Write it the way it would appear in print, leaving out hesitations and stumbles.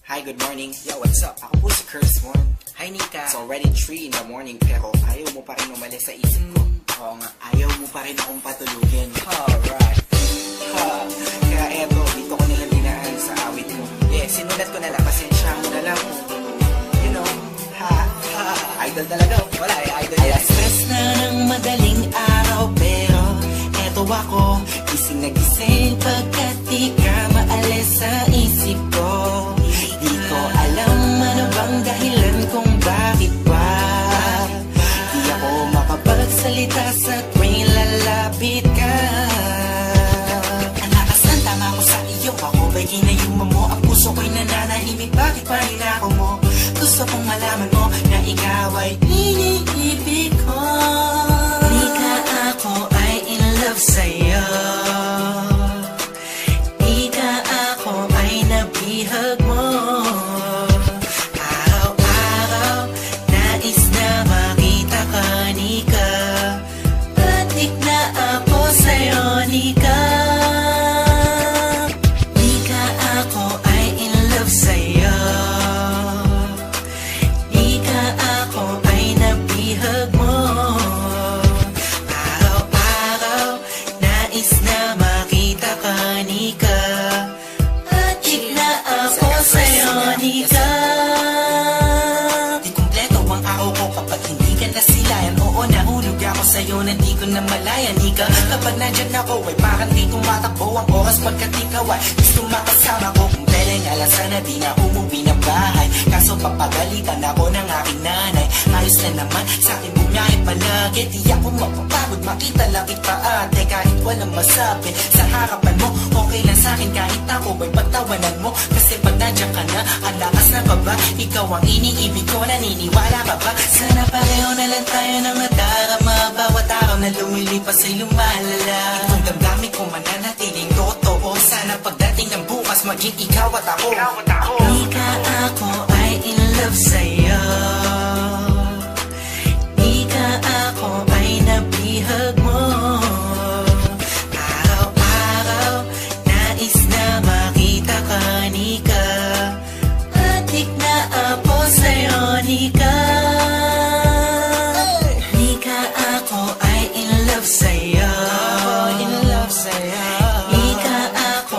Hi, good morning. Yo, what's up? Ako po si Kursmon. Hi, Nika. It's already 3 in the morning pero ayaw mo pa rin umalis sa isip ko. Oo nga, ayaw mo pa rin akong patulugin. Alright. Kaya eto, dito ko nilang dinaan sa awit mo. Yeah, sinulat ko na lang. Pasensya mo na lang. You know, idol talaga. Wala idol. Alas 3 na ng madaling araw pero eto ako, gising na gising pagkat di ka maalis sa isip ko. Di ko alam ano bang dahilan kung bakit ba di ako makapagsalita sa tuwing lalapit ka. Ang lakas ng tama mo sa iyo, ako ba'y ginayuma mo? Ang puso ko'y nananahimik, bakit pa hinako mo? Gusto kong malaman mo na ikaw ay iniibig ko. Di ka ako ay in love sa'yo. Di ka ako ay nabihag mo. Araw-araw nais na makita ka, Nika. Patik na ako sa'yo, Nika. Di ka ako ay in love sa'yo. Di ka ako ay nabihag mo. Araw-araw nais na makita ka, Nika. Patik na ako sa'yo, Nika. Di kumpleto ang araw ko kapag hindi ka nasilayan. Oo, nahulog ako sa'yo na di ko na malayan, Nika. Kapag nandyan ako ay parang di tumatakbo ang oras pagkat ikaw ay gusto makasama ko. Kung pwedeng alasan na di na umuwi ng bahay, kaso papagalitan ako ng aking nanay. Ayos na naman sa akin bumiyahe palagi, di ako mapapagod makita langit pa ate. Kahit walang masabi sa harapan mo, okay lang sa akin kahit ako ay pagtawanan mo. Kasi pag nandiyan ka na, ang lakas na ba ba? Ikaw ang iniibig ko, naniniwala ka ba? Sana pareho na lang tayo ng nadarama. Bawat araw na lumilipas ay lumalala. Itong damdamin ko mananatiling totoo. Sana pagdating ng bukas maging ikaw at ako. Di ka ako ay in love sa'yo.